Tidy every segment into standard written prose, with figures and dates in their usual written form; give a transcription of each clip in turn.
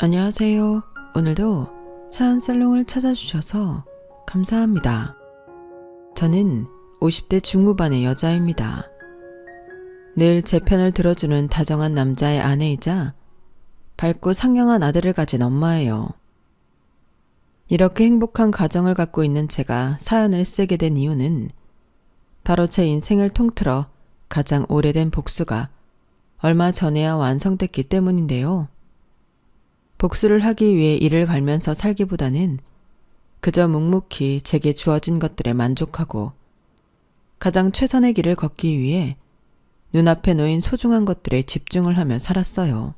안녕하세요. 오늘도 사연살롱을 찾아주셔서 감사합니다. 저는 50대 중후반의 여자입니다. 늘 제 편을 들어주는 다정한 남자의 아내이자 밝고 상냥한 아들을 가진 엄마예요. 이렇게 행복한 가정을 갖고 있는 제가 사연을 쓰게 된 이유는 바로 제 인생을 통틀어 가장 오래된 복수가 얼마 전에야 완성됐기 때문인데요. 복수를 하기 위해 일을 갈면서 살기보다는 그저 묵묵히 제게 주어진 것들에 만족하고 가장 최선의 길을 걷기 위해 눈앞에 놓인 소중한 것들에 집중을 하며 살았어요.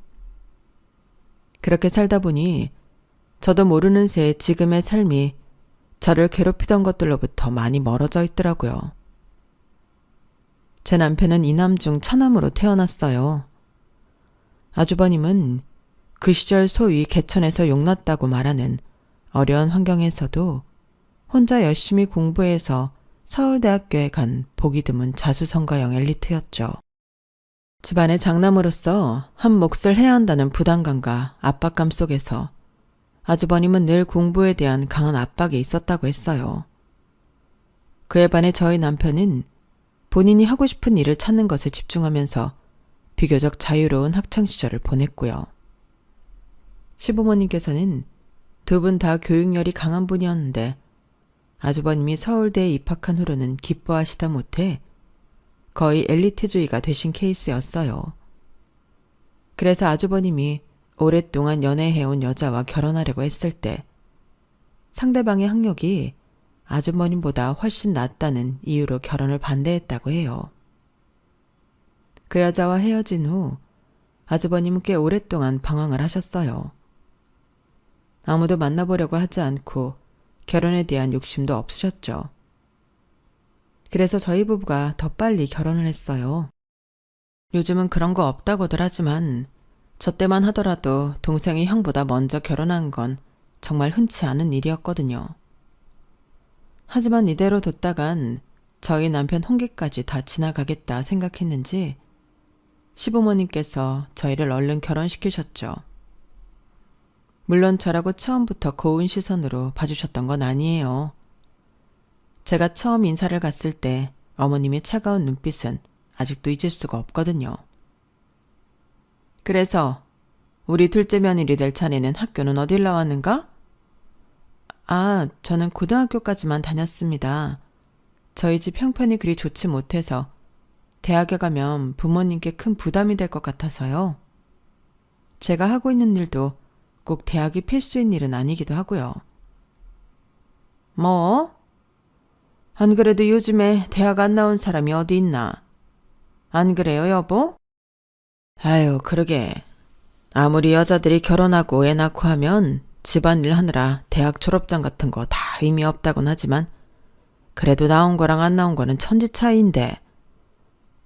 그렇게 살다 보니 저도 모르는 새에 지금의 삶이 저를 괴롭히던 것들로부터 많이 멀어져 있더라고요. 제 남편은 이남 중 차남으로 태어났어요. 아주버님은 그 시절 소위 개천에서 용났다고 말하는 어려운 환경에서도 혼자 열심히 공부해서 서울대학교에 간 보기 드문 자수성가형 엘리트였죠. 집안의 장남으로서 한 몫을 해야 한다는 부담감과 압박감 속에서 아주버님은 늘 공부에 대한 강한 압박이 있었다고 했어요. 그에 반해 저희 남편은 본인이 하고 싶은 일을 찾는 것에 집중하면서 비교적 자유로운 학창시절을 보냈고요. 시부모님께서는 두 분 다 교육열이 강한 분이었는데 아주버님이 서울대에 입학한 후로는 기뻐하시다 못해 거의 엘리트주의가 되신 케이스였어요. 그래서 아주버님이 오랫동안 연애해온 여자와 결혼하려고 했을 때 상대방의 학력이 아주버님보다 훨씬 낫다는 이유로 결혼을 반대했다고 해요. 그 여자와 헤어진 후 아주버님은 꽤 오랫동안 방황을 하셨어요. 아무도 만나보려고 하지 않고 결혼에 대한 욕심도 없으셨죠. 그래서 저희 부부가 더 빨리 결혼을 했어요. 요즘은 그런 거 없다고들 하지만 저 때만 하더라도 동생이 형보다 먼저 결혼한 건 정말 흔치 않은 일이었거든요. 하지만 이대로 뒀다간 저희 남편 홍기까지 다 지나가겠다 생각했는지 시부모님께서 저희를 얼른 결혼시키셨죠. 물론 저라고 처음부터 고운 시선으로 봐주셨던 건 아니에요. 제가 처음 인사를 갔을 때 어머님의 차가운 눈빛은 아직도 잊을 수가 없거든요. 그래서 우리 둘째 며느리 될 자네는 학교는 어딜 나왔는가? 저는 고등학교까지만 다녔습니다. 저희 집 형편이 그리 좋지 못해서 대학에 가면 부모님께 큰 부담이 될 것 같아서요. 제가 하고 있는 일도 꼭 대학이 필수인 일은 아니기도 하고요. 뭐? 안 그래도 요즘에 대학 안 나온 사람이 어디 있나? 안 그래요, 여보? 아유, 그러게. 아무리 여자들이 결혼하고 애 낳고 하면 집안일 하느라 대학 졸업장 같은 거 다 의미 없다곤 하지만 그래도 나온 거랑 안 나온 거는 천지 차이인데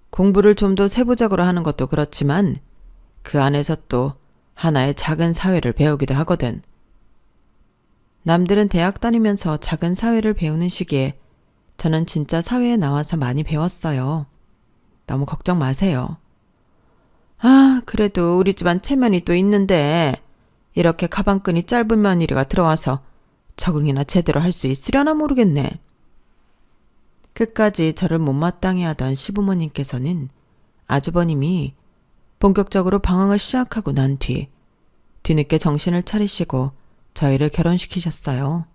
공부를 좀 더 세부적으로 하는 것도 그렇지만 그 안에서 또 하나의 작은 사회를 배우기도 하거든. 남들은 대학 다니면서 작은 사회를 배우는 시기에 저는 진짜 사회에 나와서 많이 배웠어요. 너무 걱정 마세요. 그래도 우리 집안 체면이 또 있는데 이렇게 가방끈이 짧은 며느리가 들어와서 적응이나 제대로 할 수 있으려나 모르겠네. 끝까지 저를 못마땅해 하던 시부모님께서는 아주버님이 본격적으로 방황을 시작하고 난 뒤늦게 정신을 차리시고 저희를 결혼시키셨어요.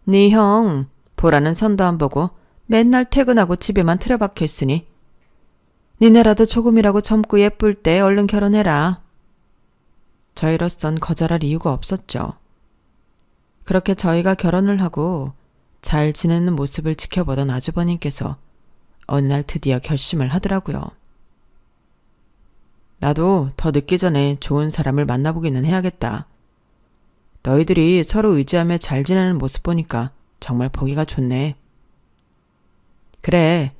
네 형 보라는 선도 안 보고 맨날 퇴근하고 집에만 틀어박혀 있으니 니네라도 조금이라고 젊고 예쁠 때 얼른 결혼해라. 저희로선 거절할 이유가 없었죠. 그렇게 저희가 결혼을 하고 잘 지내는 모습을 지켜보던 아주버님께서 어느 날 드디어 결심을 하더라고요. 나도 더 늦기 전에 좋은 사람을 만나보기는 해야겠다. 너희들이 서로 의지하며 잘 지내는 모습 보니까 정말 보기가 좋네. 그래,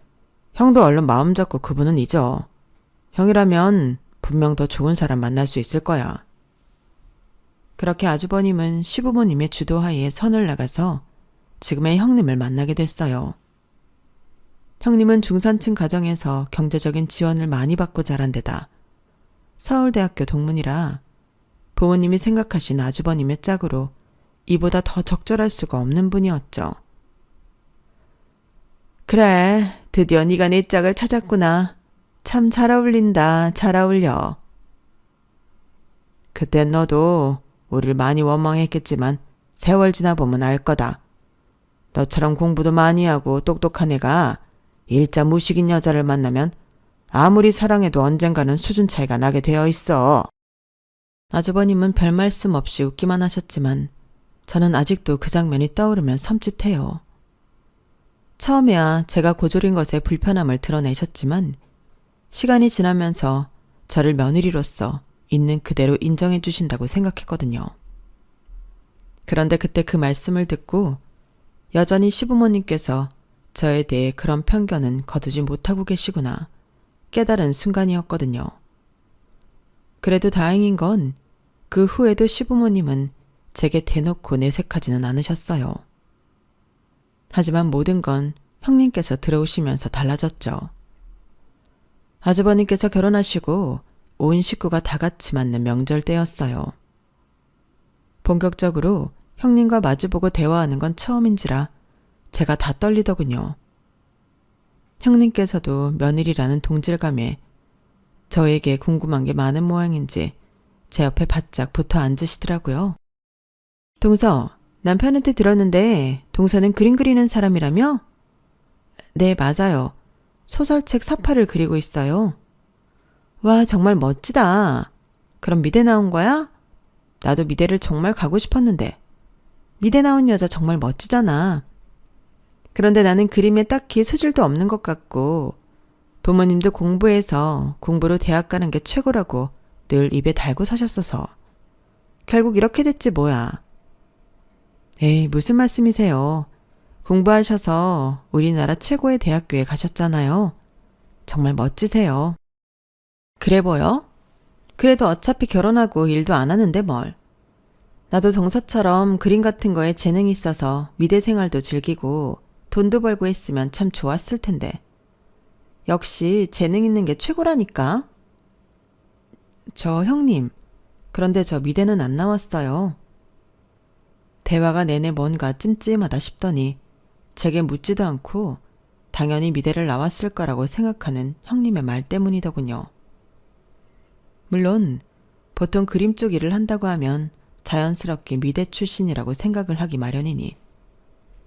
형도 얼른 마음 잡고 그분은 잊어. 형이라면 분명 더 좋은 사람 만날 수 있을 거야. 그렇게 아주버님은 시부모님의 주도하에 선을 나가서 지금의 형님을 만나게 됐어요. 형님은 중산층 가정에서 경제적인 지원을 많이 받고 자란 데다 서울대학교 동문이라 부모님이 생각하신 아주버님의 짝으로 이보다 더 적절할 수가 없는 분이었죠. 그래, 드디어 네가 내 짝을 찾았구나. 참 잘 어울린다, 잘 어울려. 그땐 너도 우릴 많이 원망했겠지만 세월 지나보면 알 거다. 너처럼 공부도 많이 하고 똑똑한 애가 일자 무식인 여자를 만나면 아무리 사랑해도 언젠가는 수준 차이가 나게 되어 있어. 아주버님은 별 말씀 없이 웃기만 하셨지만 저는 아직도 그 장면이 떠오르면 섬찟해요. 처음에야 제가 고졸인 것에 불편함을 드러내셨지만 시간이 지나면서 저를 며느리로서 있는 그대로 인정해 주신다고 생각했거든요. 그런데 그때 그 말씀을 듣고 여전히 시부모님께서 저에 대해 그런 편견은 거두지 못하고 계시구나 깨달은 순간이었거든요. 그래도 다행인 건 그 후에도 시부모님은 제게 대놓고 내색하지는 않으셨어요. 하지만 모든 건 형님께서 들어오시면서 달라졌죠. 아주버님께서 결혼하시고 온 식구가 다 같이 맞는 명절 때였어요. 본격적으로 형님과 마주보고 대화하는 건 처음인지라 제가 다 떨리더군요. 형님께서도 며느리라는 동질감에 저에게 궁금한 게 많은 모양인지 제 옆에 바짝 붙어 앉으시더라고요. 동서, 남편한테 들었는데 동서는 그림 그리는 사람이라며? 네, 맞아요. 소설책 사파를 그리고 있어요. 와, 정말 멋지다. 그럼 미대 나온 거야? 나도 미대를 정말 가고 싶었는데. 미대 나온 여자 정말 멋지잖아. 그런데 나는 그림에 딱히 소질도 없는 것 같고 부모님도 공부해서 공부로 대학 가는 게 최고라고 늘 입에 달고 사셨어서 결국 이렇게 됐지 뭐야. 에이, 무슨 말씀이세요. 공부하셔서 우리나라 최고의 대학교에 가셨잖아요. 정말 멋지세요. 그래 보여? 그래도 어차피 결혼하고 일도 안 하는데 뭘. 나도 동서처럼 그림 같은 거에 재능이 있어서 미대 생활도 즐기고 돈도 벌고 했으면 참 좋았을 텐데. 역시 재능 있는 게 최고라니까. 저 형님, 그런데 저 미대는 안 나왔어요. 대화가 내내 뭔가 찜찜하다 싶더니 제게 묻지도 않고 당연히 미대를 나왔을 거라고 생각하는 형님의 말 때문이더군요. 물론 보통 그림 쪽 일을 한다고 하면 자연스럽게 미대 출신이라고 생각을 하기 마련이니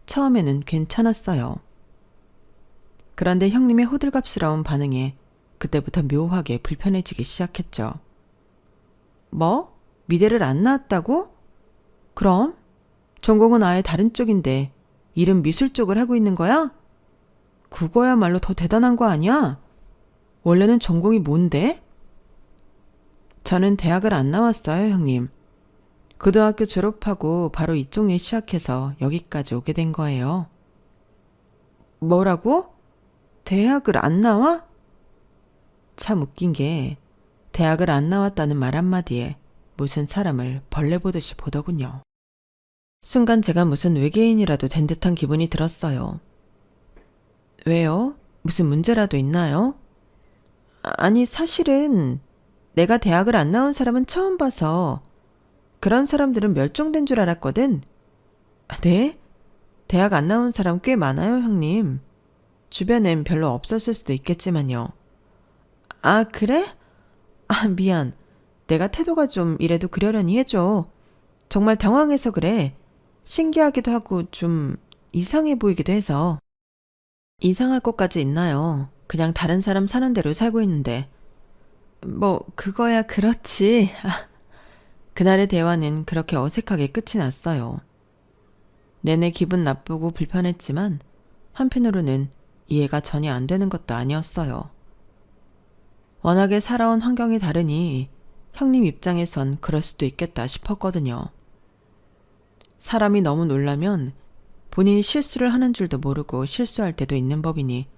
처음에는 괜찮았어요. 그런데 형님의 호들갑스러운 반응에 그때부터 묘하게 불편해지기 시작했죠. 뭐? 미대를 안 나왔다고? 그럼? 전공은 아예 다른 쪽인데 일은 미술 쪽을 하고 있는 거야? 그거야말로 더 대단한 거 아니야? 원래는 전공이 뭔데? 저는 대학을 안 나왔어요, 형님. 고등학교 졸업하고 바로 이쪽 일 시작해서 여기까지 오게 된 거예요. 뭐라고? 대학을 안 나와? 참 웃긴 게 대학을 안 나왔다는 말 한마디에 무슨 사람을 벌레 보듯이 보더군요. 순간 제가 무슨 외계인이라도 된 듯한 기분이 들었어요. 왜요? 무슨 문제라도 있나요? 아니, 사실은 내가 대학을 안 나온 사람은 처음 봐서 그런 사람들은 멸종된 줄 알았거든. 네? 대학 안 나온 사람 꽤 많아요, 형님. 주변엔 별로 없었을 수도 있겠지만요. 아, 그래? 아, 미안. 내가 태도가 좀 이래도 그러려니 해줘. 정말 당황해서 그래. 신기하기도 하고 좀 이상해 보이기도 해서. 이상할 것까지 있나요? 그냥 다른 사람 사는 대로 살고 있는데. 뭐 그거야 그렇지. 그날의 대화는 그렇게 어색하게 끝이 났어요. 내내 기분 나쁘고 불편했지만 한편으로는 이해가 전혀 안 되는 것도 아니었어요. 워낙에 살아온 환경이 다르니 형님 입장에선 그럴 수도 있겠다 싶었거든요. 사람이 너무 놀라면 본인이 실수를 하는 줄도 모르고 실수할 때도 있는 법이니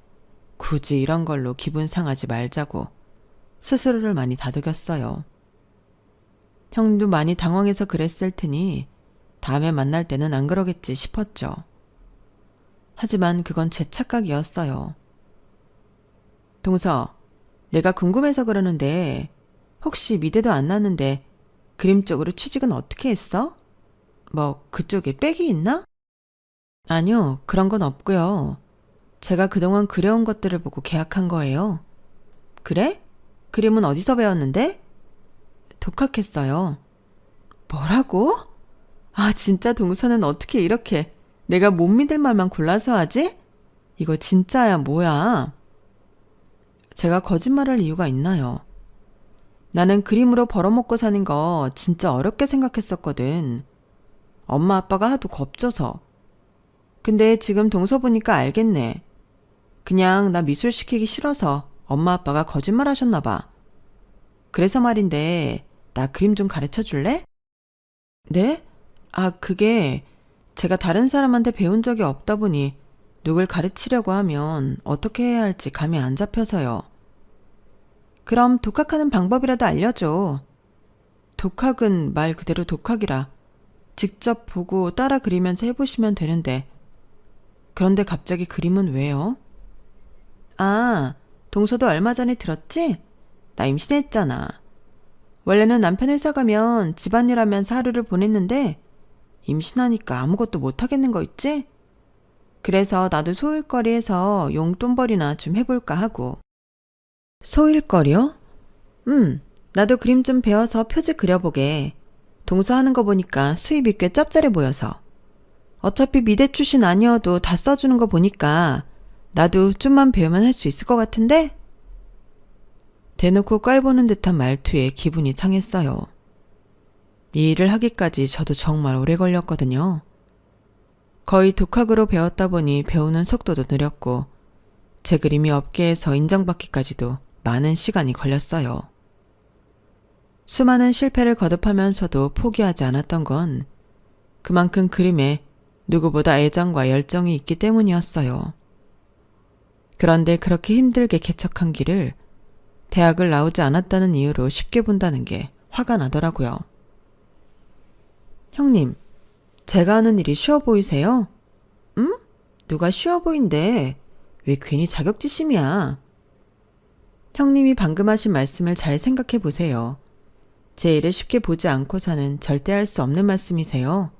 굳이 이런 걸로 기분 상하지 말자고 스스로를 많이 다독였어요. 형님도 많이 당황해서 그랬을 테니 다음에 만날 때는 안 그러겠지 싶었죠. 하지만 그건 제 착각이었어요. 동서, 내가 궁금해서 그러는데 혹시 미대도 안 나는데 그림 쪽으로 취직은 어떻게 했어? 뭐 그쪽에 빽이 있나? 아니요, 그런 건 없고요. 제가 그동안 그려온 것들을 보고 계약한 거예요. 그래? 그림은 어디서 배웠는데? 독학했어요. 뭐라고? 아, 진짜 동서는 어떻게 이렇게 내가 못 믿을 말만 골라서 하지? 이거 진짜야, 뭐야? 제가 거짓말할 이유가 있나요? 나는 그림으로 벌어먹고 사는 거 진짜 어렵게 생각했었거든. 엄마 아빠가 하도 겁줘서. 근데 지금 동서 보니까 알겠네. 그냥 나 미술 시키기 싫어서 엄마 아빠가 거짓말 하셨나 봐. 그래서 말인데 나 그림 좀 가르쳐 줄래? 네? 아, 그게 제가 다른 사람한테 배운 적이 없다 보니 누굴 가르치려고 하면 어떻게 해야 할지 감이 안 잡혀서요. 그럼 독학하는 방법이라도 알려줘. 독학은 말 그대로 독학이라 직접 보고 따라 그리면서 해보시면 되는데. 그런데 갑자기 그림은 왜요? 아, 동서도 얼마 전에 들었지? 나 임신했잖아. 원래는 남편 회사 가면 집안일 하면서 하루를 보냈는데 임신하니까 아무것도 못하겠는 거 있지? 그래서 나도 소일거리에서 용돈벌이나 좀 해볼까 하고. 소일거리요? 나도 그림 좀 배워서 표지 그려보게. 동서 하는 거 보니까 수입이 꽤 짭짤해 보여서. 어차피 미대 출신 아니어도 다 써주는 거 보니까 나도 좀만 배우면 할 수 있을 것 같은데? 대놓고 깔보는 듯한 말투에 기분이 상했어요. 이 일을 하기까지 저도 정말 오래 걸렸거든요. 거의 독학으로 배웠다 보니 배우는 속도도 느렸고 제 그림이 업계에서 인정받기까지도 많은 시간이 걸렸어요. 수많은 실패를 거듭하면서도 포기하지 않았던 건 그만큼 그림에 누구보다 애정과 열정이 있기 때문이었어요. 그런데 그렇게 힘들게 개척한 길을 대학을 나오지 않았다는 이유로 쉽게 본다는 게 화가 나더라고요. 형님, 제가 하는 일이 쉬워 보이세요? 응? 누가 쉬워 보인대? 왜 괜히 자격지심이야? 형님이 방금 하신 말씀을 잘 생각해 보세요. 제 일을 쉽게 보지 않고서는 절대 할 수 없는 말씀이세요.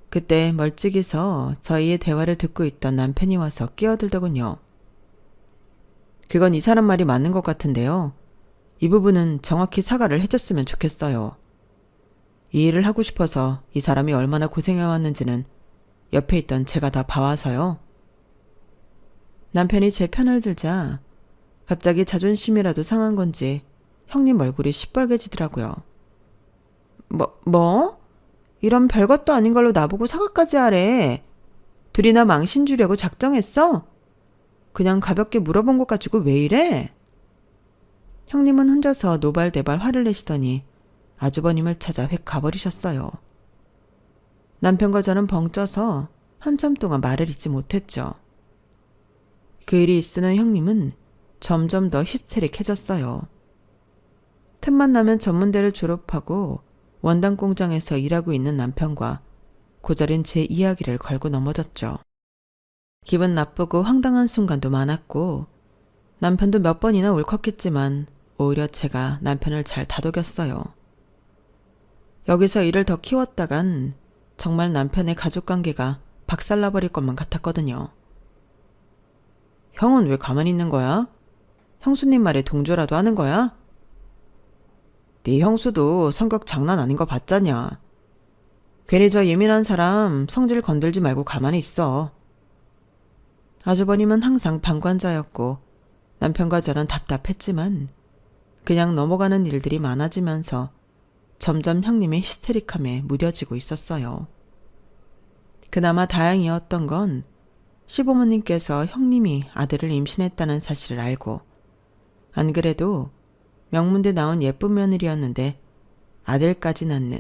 그때 멀찍이서 저희의 대화를 듣고 있던 남편이 와서 끼어들더군요. 그건 이 사람 말이 맞는 것 같은데요. 이 부분은 정확히 사과를 해줬으면 좋겠어요. 이 일을 하고 싶어서 이 사람이 얼마나 고생해왔는지는 옆에 있던 제가 다 봐와서요. 남편이 제 편을 들자 갑자기 자존심이라도 상한 건지 형님 얼굴이 시뻘개지더라고요. 뭐? 이런 별것도 아닌 걸로 나보고 사과까지 하래. 둘이나 망신 주려고 작정했어? 그냥 가볍게 물어본 것 가지고 왜 이래? 형님은 혼자서 노발대발 화를 내시더니 아주버님을 찾아 획 가버리셨어요. 남편과 저는 벙쪄서 한참 동안 말을 잇지 못했죠. 그 일이 있으는 형님은 점점 더 히스테릭해졌어요. 틈만 나면 전문대를 졸업하고 원단 공장에서 일하고 있는 남편과 고절인 제 이야기를 걸고 넘어졌죠. 기분 나쁘고 황당한 순간도 많았고 남편도 몇 번이나 울컥했지만 오히려 제가 남편을 잘 다독였어요. 여기서 일을 더 키웠다간 정말 남편의 가족관계가 박살나버릴 것만 같았거든요. 형은 왜 가만히 있는 거야? 형수님 말에 동조라도 하는 거야? 네 형수도 성격 장난 아닌 거 봤잖냐. 괜히 저 예민한 사람 성질 건들지 말고 가만히 있어. 아주버님은 항상 방관자였고 남편과 저는 답답했지만 그냥 넘어가는 일들이 많아지면서 점점 형님의 히스테릭함에 무뎌지고 있었어요. 그나마 다행이었던 건 시부모님께서 형님이 아들을 임신했다는 사실을 알고 안 그래도 명문대 나온 예쁜 며느리였는데 아들까지 낳는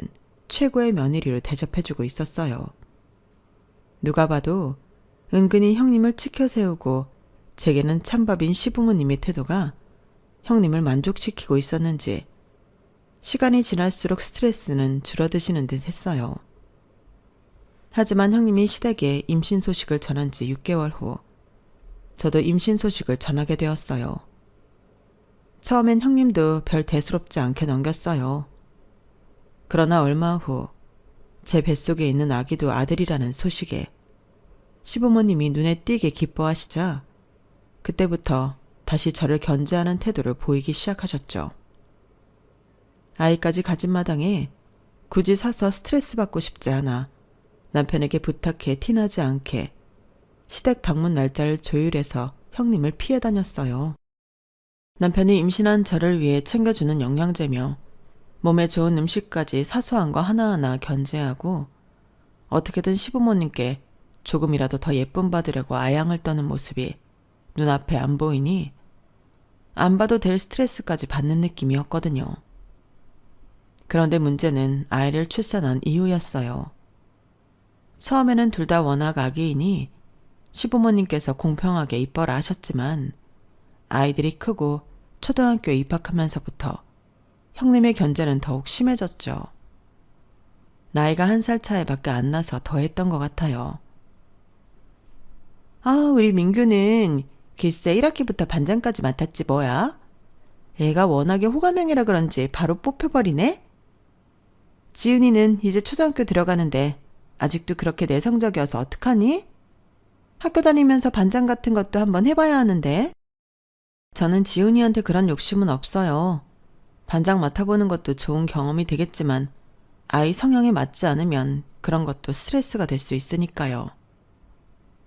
최고의 며느리로 대접해주고 있었어요. 누가 봐도 은근히 형님을 치켜세우고 제게는 찬밥인 시부모님의 태도가 형님을 만족시키고 있었는지 시간이 지날수록 스트레스는 줄어드시는 듯 했어요. 하지만 형님이 시댁에 임신 소식을 전한 지 6개월 후 저도 임신 소식을 전하게 되었어요. 처음엔 형님도 별 대수롭지 않게 넘겼어요. 그러나 얼마 후 제 뱃속에 있는 아기도 아들이라는 소식에 시부모님이 눈에 띄게 기뻐하시자 그때부터 다시 저를 견제하는 태도를 보이기 시작하셨죠. 아이까지 가진 마당에 굳이 사서 스트레스 받고 싶지 않아 남편에게 부탁해 티나지 않게 시댁 방문 날짜를 조율해서 형님을 피해 다녔어요. 남편이 임신한 저를 위해 챙겨주는 영양제며 몸에 좋은 음식까지 사소한 거 하나하나 견제하고 어떻게든 시부모님께 조금이라도 더 예쁨 받으려고 아양을 떠는 모습이 눈앞에 안 보이니 안 봐도 될 스트레스까지 받는 느낌이었거든요. 그런데 문제는 아이를 출산한 이후였어요. 처음에는 둘 다 워낙 아기이니 시부모님께서 공평하게 입버라 하셨지만 아이들이 크고 초등학교에 입학하면서부터 형님의 견제는 더욱 심해졌죠. 나이가 1살 차이밖에 안 나서 더했던 것 같아요. 아, 우리 민규는 글쎄 1학기부터 반장까지 맡았지 뭐야? 애가 워낙에 호감형이라 그런지 바로 뽑혀버리네? 지훈이는 이제 초등학교 들어가는데 아직도 그렇게 내성적이어서 어떡하니? 학교 다니면서 반장 같은 것도 한번 해봐야 하는데. 저는 지훈이한테 그런 욕심은 없어요. 반장 맡아보는 것도 좋은 경험이 되겠지만 아이 성향에 맞지 않으면 그런 것도 스트레스가 될 수 있으니까요.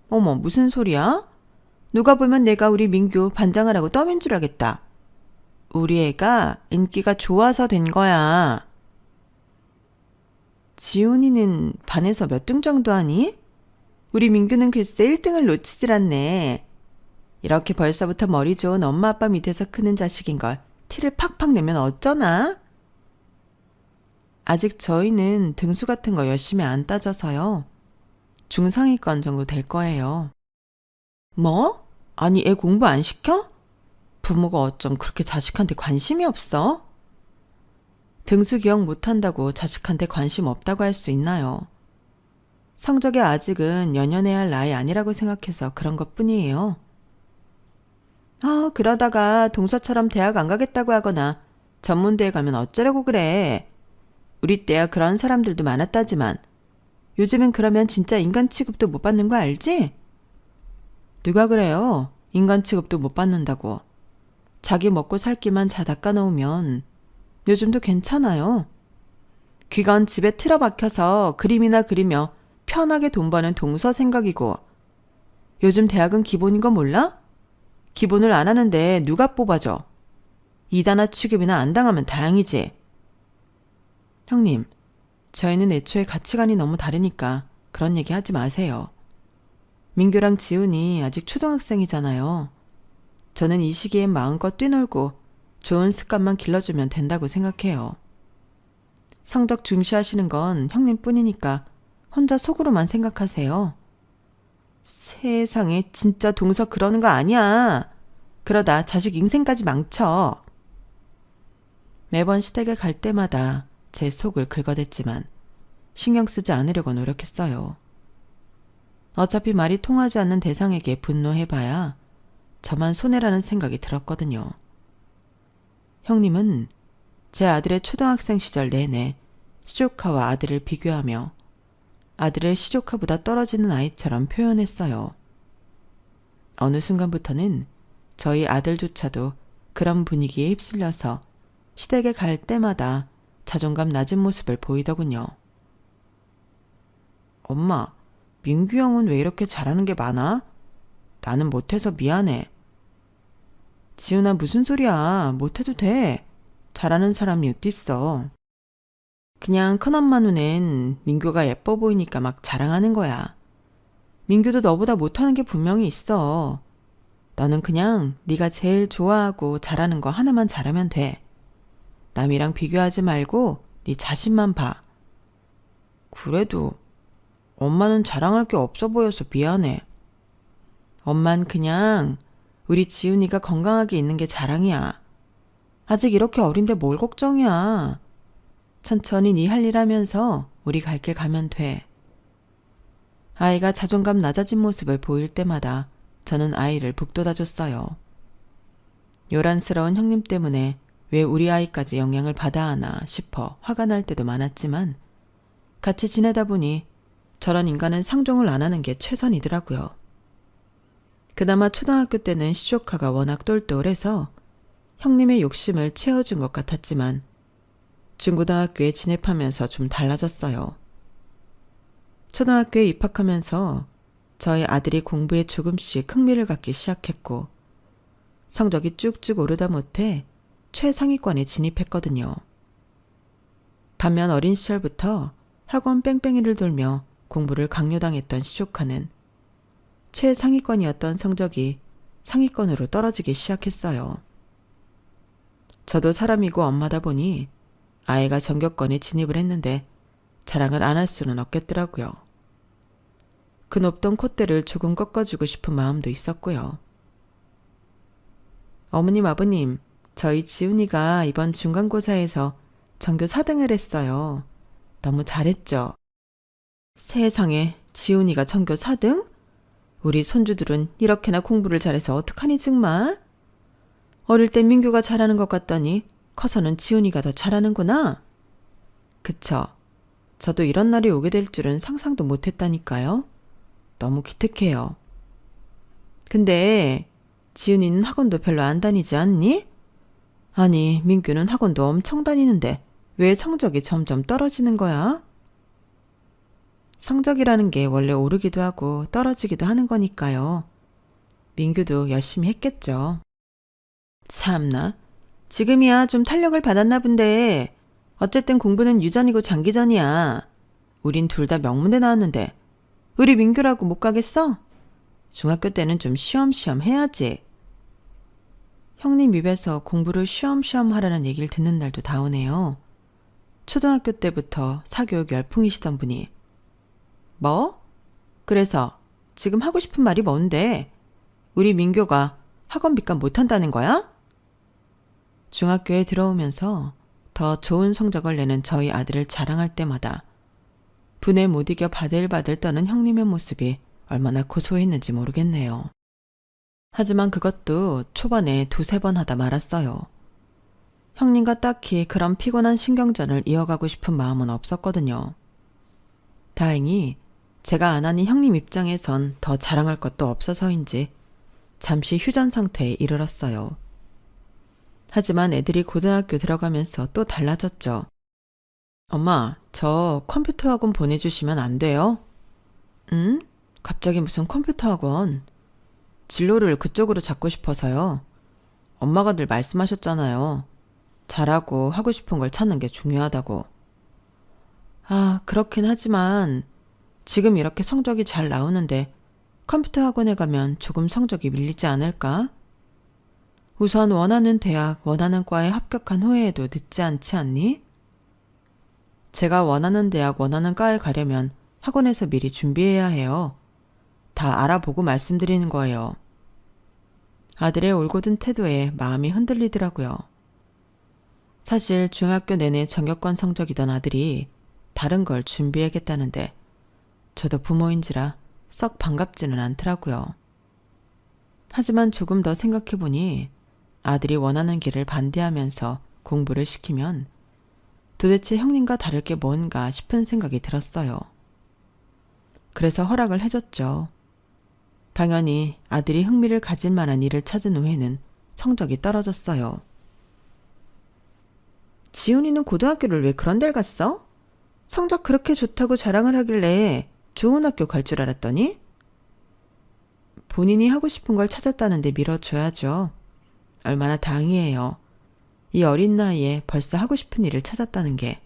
어머, 무슨 소리야? 누가 보면 내가 우리 민규 반장을 하고 떠민 줄 알겠다. 우리 애가 인기가 좋아서 된 거야. 지훈이는 반에서 몇 등 정도 하니? 우리 민규는 글쎄 1등을 놓치질 않네. 이렇게 벌써부터 머리 좋은 엄마 아빠 밑에서 크는 자식인걸 티를 팍팍 내면 어쩌나? 아직 저희는 등수 같은 거 열심히 안 따져서요. 중상위권 정도 될 거예요. 뭐? 아니 애 공부 안 시켜? 부모가 어쩜 그렇게 자식한테 관심이 없어? 등수 기억 못한다고 자식한테 관심 없다고 할 수 있나요? 성적이 아직은 연연해야 할 나이 아니라고 생각해서 그런 것뿐이에요. 아, 그러다가 동서처럼 대학 안 가겠다고 하거나 전문대에 가면 어쩌려고 그래. 우리 때야 그런 사람들도 많았다지만 요즘은 그러면 진짜 인간 취급도 못 받는 거 알지? 누가 그래요? 인간 취급도 못 받는다고. 자기 먹고 살 길만 잘 닦아놓으면 요즘도 괜찮아요. 그건 집에 틀어박혀서 그림이나 그리며 편하게 돈 버는 동서 생각이고 요즘 대학은 기본인 거 몰라? 기본을 안 하는데 누가 뽑아줘? 이단아 취급이나 안 당하면 다행이지. 형님, 저희는 애초에 가치관이 너무 다르니까 그런 얘기 하지 마세요. 민규랑 지훈이 아직 초등학생이잖아요. 저는 이 시기엔 마음껏 뛰놀고 좋은 습관만 길러주면 된다고 생각해요. 성적 중시하시는 건 형님뿐이니까 혼자 속으로만 생각하세요. 세상에 진짜 동서 그러는 거 아니야. 그러다 자식 인생까지 망쳐. 매번 시댁에 갈 때마다 제 속을 긁어댔지만 신경 쓰지 않으려고 노력했어요. 어차피 말이 통하지 않는 대상에게 분노해봐야 저만 손해라는 생각이 들었거든요. 형님은 제 아들의 초등학생 시절 내내 시조카와 아들을 비교하며 아들을 시조카보다 떨어지는 아이처럼 표현했어요. 어느 순간부터는 저희 아들조차도 그런 분위기에 휩쓸려서 시댁에 갈 때마다 자존감 낮은 모습을 보이더군요. 엄마, 민규 형은 왜 이렇게 잘하는 게 많아? 나는 못해서 미안해. 지훈아, 무슨 소리야. 못해도 돼. 잘하는 사람이 어딨어. 그냥 큰엄마 눈엔 민규가 예뻐 보이니까 막 자랑하는 거야. 민규도 너보다 못하는 게 분명히 있어. 너는 그냥 네가 제일 좋아하고 잘하는 거 하나만 잘하면 돼. 남이랑 비교하지 말고 네 자신만 봐. 그래도 엄마는 자랑할 게 없어 보여서 미안해. 엄만 그냥 우리 지훈이가 건강하게 있는 게 자랑이야. 아직 이렇게 어린데 뭘 걱정이야. 천천히 네 할 일 하면서 우리 갈 길 가면 돼. 아이가 자존감 낮아진 모습을 보일 때마다 저는 아이를 북돋아줬어요. 요란스러운 형님 때문에 왜 우리 아이까지 영향을 받아 하나 싶어 화가 날 때도 많았지만 같이 지내다 보니 저런 인간은 상종을 안 하는 게 최선이더라고요. 그나마 초등학교 때는 시조카가 워낙 똘똘해서 형님의 욕심을 채워준 것 같았지만 중고등학교에 진입하면서 좀 달라졌어요. 초등학교에 입학하면서 저희 아들이 공부에 조금씩 흥미를 갖기 시작했고 성적이 쭉쭉 오르다 못해 최상위권에 진입했거든요. 반면 어린 시절부터 학원 뺑뺑이를 돌며 공부를 강요당했던 시조카는 최상위권이었던 성적이 상위권으로 떨어지기 시작했어요. 저도 사람이고 엄마다 보니 아이가 전교권에 진입을 했는데 자랑을 안 할 수는 없겠더라고요. 그 높던 콧대를 조금 꺾어주고 싶은 마음도 있었고요. 어머님, 아버님, 저희 지훈이가 이번 중간고사에서 전교 4등을 했어요. 너무 잘했죠? 세상에, 지훈이가 전교 4등? 우리 손주들은 이렇게나 공부를 잘해서 어떡하니 정말? 어릴 때 민규가 잘하는 것 같더니 커서는 지훈이가 더 잘하는구나. 그쵸? 저도 이런 날이 오게 될 줄은 상상도 못했다니까요. 너무 기특해요. 근데 지훈이는 학원도 별로 안 다니지 않니? 아니, 민규는 학원도 엄청 다니는데 왜 성적이 점점 떨어지는 거야? 성적이라는 게 원래 오르기도 하고 떨어지기도 하는 거니까요. 민규도 열심히 했겠죠. 참나, 지금이야 좀 탄력을 받았나 본데 어쨌든 공부는 유전이고 장기전이야. 우린 둘 다 명문대 나왔는데 우리 민규라고 못 가겠어? 중학교 때는 좀 쉬엄쉬엄 해야지. 형님 입에서 공부를 쉬엄쉬엄 하라는 얘기를 듣는 날도 다 오네요. 초등학교 때부터 사교육 열풍이시던 분이. 뭐? 그래서 지금 하고 싶은 말이 뭔데? 우리 민규가 학원비값 못한다는 거야? 중학교에 들어오면서 더 좋은 성적을 내는 저희 아들을 자랑할 때마다 분에 못 이겨 바들바들 떠는 형님의 모습이 얼마나 고소했는지 모르겠네요. 하지만 그것도 초반에 2-3번 하다 말았어요. 형님과 딱히 그런 피곤한 신경전을 이어가고 싶은 마음은 없었거든요. 다행히 제가 안 하니 형님 입장에선 더 자랑할 것도 없어서인지 잠시 휴전 상태에 이르렀어요. 하지만 애들이 고등학교 들어가면서 또 달라졌죠. 엄마, 저 컴퓨터 학원 보내주시면 안 돼요? 응? 갑자기 무슨 컴퓨터 학원? 진로를 그쪽으로 잡고 싶어서요. 엄마가 늘 말씀하셨잖아요. 잘하고 하고 싶은 걸 찾는 게 중요하다고. 아, 그렇긴 하지만 지금 이렇게 성적이 잘 나오는데 컴퓨터 학원에 가면 조금 성적이 밀리지 않을까? 우선 원하는 대학, 원하는 과에 합격한 후에도 늦지 않지 않니? 제가 원하는 대학, 원하는 과에 가려면 학원에서 미리 준비해야 해요. 다 알아보고 말씀드리는 거예요. 아들의 올곧은 태도에 마음이 흔들리더라고요. 사실 중학교 내내 전교권 성적이던 아들이 다른 걸 준비해야겠다는데 저도 부모인지라 썩 반갑지는 않더라고요. 하지만 조금 더 생각해보니 아들이 원하는 길을 반대하면서 공부를 시키면 도대체 형님과 다를 게 뭔가 싶은 생각이 들었어요. 그래서 허락을 해줬죠. 당연히 아들이 흥미를 가질 만한 일을 찾은 후에는 성적이 떨어졌어요. 지훈이는 고등학교를 왜 그런 데를 갔어? 성적 그렇게 좋다고 자랑을 하길래 좋은 학교 갈 줄 알았더니? 본인이 하고 싶은 걸 찾았다는데 밀어줘야죠. 얼마나 당이에요. 이 어린 나이에 벌써 하고 싶은 일을 찾았다는 게.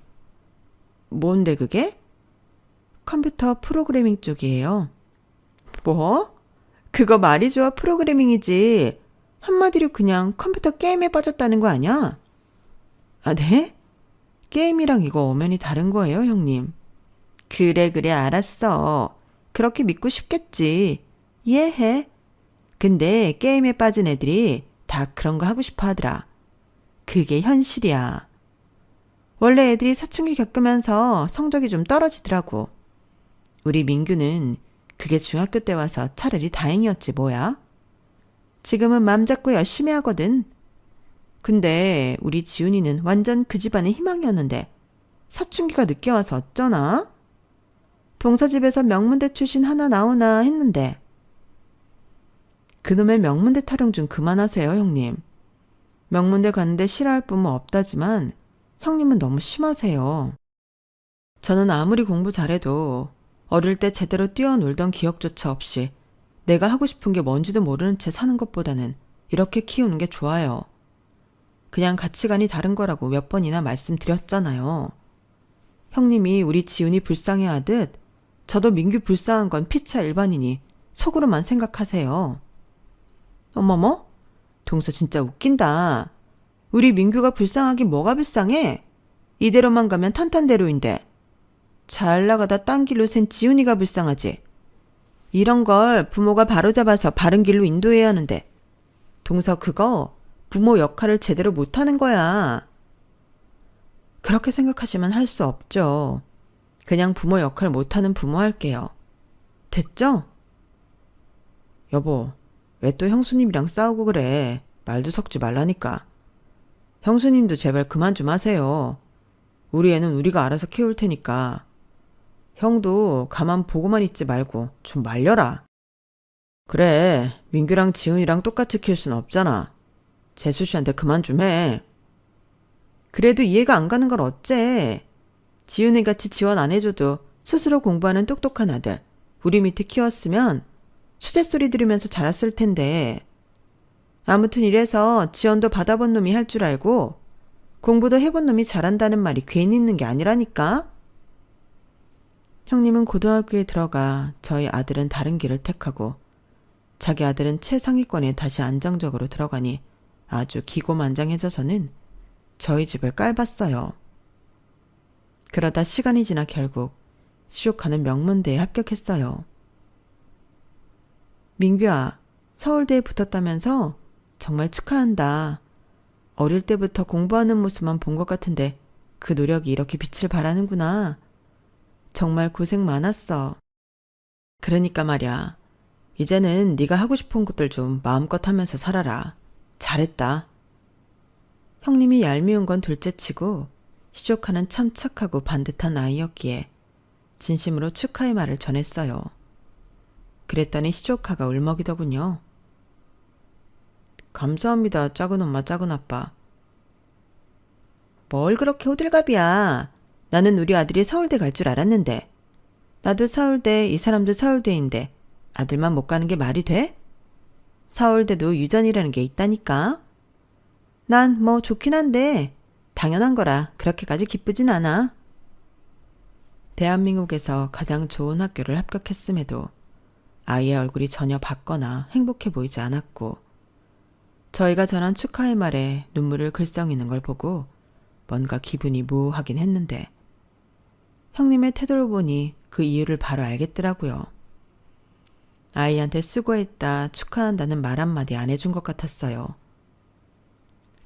뭔데 그게? 컴퓨터 프로그래밍 쪽이에요. 뭐? 그거 말이 좋아 프로그래밍이지. 한마디로 그냥 컴퓨터 게임에 빠졌다는 거 아니야? 아, 네? 게임이랑 이거 엄연히 다른 거예요, 형님. 그래, 알았어. 그렇게 믿고 싶겠지. 이해해. 근데 게임에 빠진 애들이 다 그런 거 하고 싶어 하더라. 그게 현실이야. 원래 애들이 사춘기 겪으면서 성적이 좀 떨어지더라고. 우리 민규는 그게 중학교 때 와서 차라리 다행이었지 뭐야. 지금은 맘 잡고 열심히 하거든. 근데 우리 지훈이는 완전 그 집안의 희망이었는데 사춘기가 늦게 와서 어쩌나? 동서집에서 명문대 출신 하나 나오나 했는데. 그놈의 명문대 타령 좀 그만하세요, 형님. 명문대 갔는데 싫어할 분은 없다지만 형님은 너무 심하세요. 저는 아무리 공부 잘해도 어릴 때 제대로 뛰어놀던 기억조차 없이 내가 하고 싶은 게 뭔지도 모르는 채 사는 것보다는 이렇게 키우는 게 좋아요. 그냥 가치관이 다른 거라고 몇 번이나 말씀드렸잖아요. 형님이 우리 지훈이 불쌍해하듯 저도 민규 불쌍한 건 피차 일반이니 속으로만 생각하세요. 어머머? 동서 진짜 웃긴다. 우리 민규가 불쌍하긴 뭐가 불쌍해? 이대로만 가면 탄탄대로인데. 잘 나가다 딴 길로 샌 지훈이가 불쌍하지. 이런 걸 부모가 바로잡아서 바른 길로 인도해야 하는데 동서 그거 부모 역할을 제대로 못하는 거야. 그렇게 생각하시면 할 수 없죠. 그냥 부모 역할 못하는 부모 할게요. 됐죠? 여보, 왜 또 형수님이랑 싸우고 그래. 말도 섞지 말라니까. 형수님도 제발 그만 좀 하세요. 우리 애는 우리가 알아서 키울 테니까. 형도 가만 보고만 있지 말고 좀 말려라. 그래, 민규랑 지훈이랑 똑같이 키울 순 없잖아. 재수 씨한테 그만 좀 해. 그래도 이해가 안 가는 걸 어째. 지훈이 같이 지원 안 해줘도 스스로 공부하는 똑똑한 아들 우리 밑에 키웠으면 수제소리 들으면서 자랐을 텐데. 아무튼 이래서 지원도 받아본 놈이 할 줄 알고 공부도 해본 놈이 잘한다는 말이 괜히 있는 게 아니라니까. 형님은 고등학교에 들어가 저희 아들은 다른 길을 택하고 자기 아들은 최상위권에 다시 안정적으로 들어가니 아주 기고만장해져서는 저희 집을 깔봤어요. 그러다 시간이 지나 결국 시옥하는 명문대에 합격했어요. 민규야, 서울대에 붙었다면서? 정말 축하한다. 어릴 때부터 공부하는 모습만 본 것 같은데 그 노력이 이렇게 빛을 발하는구나. 정말 고생 많았어. 그러니까 말이야. 이제는 네가 하고 싶은 것들 좀 마음껏 하면서 살아라. 잘했다. 형님이 얄미운 건 둘째치고 시조카는 참 착하고 반듯한 아이였기에 진심으로 축하의 말을 전했어요. 그랬더니 시조카가 울먹이더군요. 감사합니다, 작은 엄마, 작은 아빠. 뭘 그렇게 호들갑이야. 나는 우리 아들이 서울대 갈 줄 알았는데. 나도 서울대, 이 사람도 서울대인데 아들만 못 가는 게 말이 돼? 서울대도 유전이라는 게 있다니까. 난 뭐 좋긴 한데 당연한 거라 그렇게까지 기쁘진 않아. 대한민국에서 가장 좋은 학교를 합격했음에도 아이의 얼굴이 전혀 밝거나 행복해 보이지 않았고 저희가 전한 축하의 말에 눈물을 글썽이는 걸 보고 뭔가 기분이 묘하긴 했는데 형님의 태도를 보니 그 이유를 바로 알겠더라고요. 아이한테 수고했다, 축하한다는 말 한마디 안 해준 것 같았어요.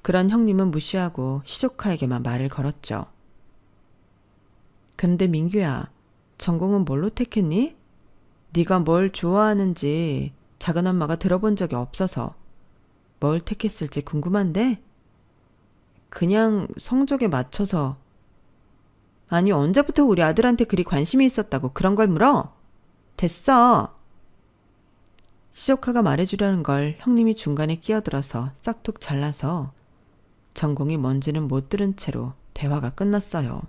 그런 형님은 무시하고 시조카에게만 말을 걸었죠. 그런데 민규야, 전공은 뭘로 택했니? 네가 뭘 좋아하는지 작은 엄마가 들어본 적이 없어서 뭘 택했을지 궁금한데? 그냥 성적에 맞춰서. 아니, 언제부터 우리 아들한테 그리 관심이 있었다고 그런 걸 물어? 됐어. 시조카가 말해주려는 걸 형님이 중간에 끼어들어서 싹둑 잘라서 전공이 뭔지는 못 들은 채로 대화가 끝났어요.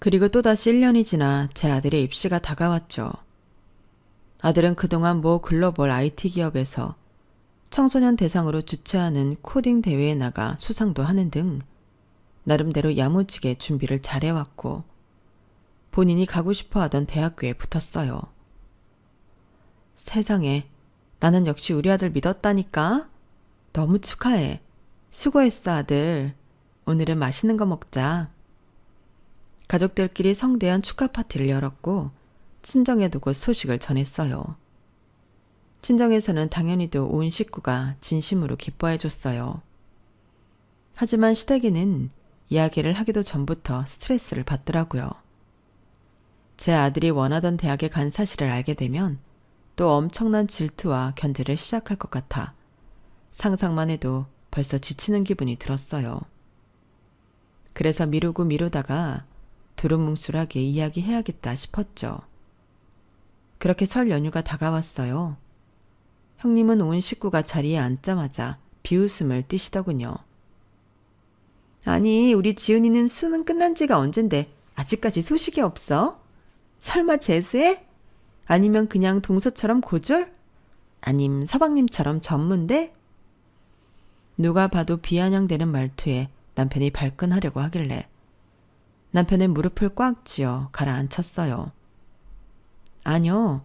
그리고 또다시 1년이 지나 제 아들의 입시가 다가왔죠. 아들은 그동안 모 글로벌 IT 기업에서 청소년 대상으로 주최하는 코딩 대회에 나가 수상도 하는 등 나름대로 야무지게 준비를 잘해왔고 본인이 가고 싶어 하던 대학교에 붙었어요. 세상에, 나는 역시 우리 아들 믿었다니까? 너무 축하해. 수고했어, 아들. 오늘은 맛있는 거 먹자. 가족들끼리 성대한 축하 파티를 열었고 친정에도 곧 소식을 전했어요. 친정에서는 당연히도 온 식구가 진심으로 기뻐해줬어요. 하지만 시댁에는 이야기를 하기도 전부터 스트레스를 받더라고요. 제 아들이 원하던 대학에 간 사실을 알게 되면 또 엄청난 질투와 견제를 시작할 것 같아 상상만 해도 벌써 지치는 기분이 들었어요. 그래서 미루다가 두루뭉술하게 이야기해야겠다 싶었죠. 그렇게 설 연휴가 다가왔어요. 형님은 온 식구가 자리에 앉자마자 비웃음을 띠시더군요. 아니, 우리 지은이는 수능 끝난 지가 언젠데 아직까지 소식이 없어? 설마 재수해? 아니면 그냥 동서처럼 고졸? 아님 서방님처럼 전문대? 누가 봐도 비아냥대는 말투에 남편이 발끈하려고 하길래 남편의 무릎을 꽉 쥐어 가라앉혔어요. 아니요.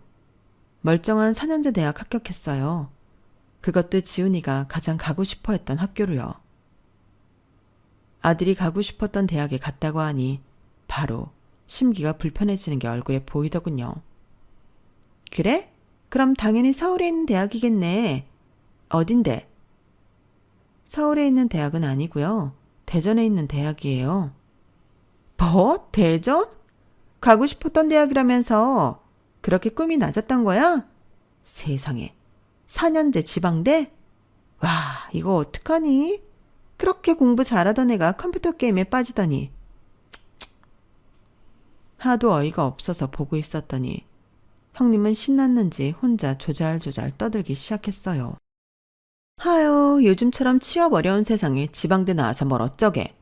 멀쩡한 4년제 대학 합격했어요. 그것도 지훈이가 가장 가고 싶어 했던 학교로요. 아들이 가고 싶었던 대학에 갔다고 하니 바로 심기가 불편해지는 게 얼굴에 보이더군요. 그래? 그럼 당연히 서울에 있는 대학이겠네. 어딘데? 서울에 있는 대학은 아니고요. 대전에 있는 대학이에요. 뭐? 대전? 가고 싶었던 대학이라면서 그렇게 꿈이 낮았던 거야? 세상에. 4년제 지방대? 와, 이거 어떡하니? 그렇게 공부 잘하던 애가 컴퓨터 게임에 빠지더니. 하도 어이가 없어서 보고 있었더니 형님은 신났는지 혼자 조잘조잘 떠들기 시작했어요. 하유, 요즘처럼 취업 어려운 세상에 지방대 나와서 뭘 어쩌게.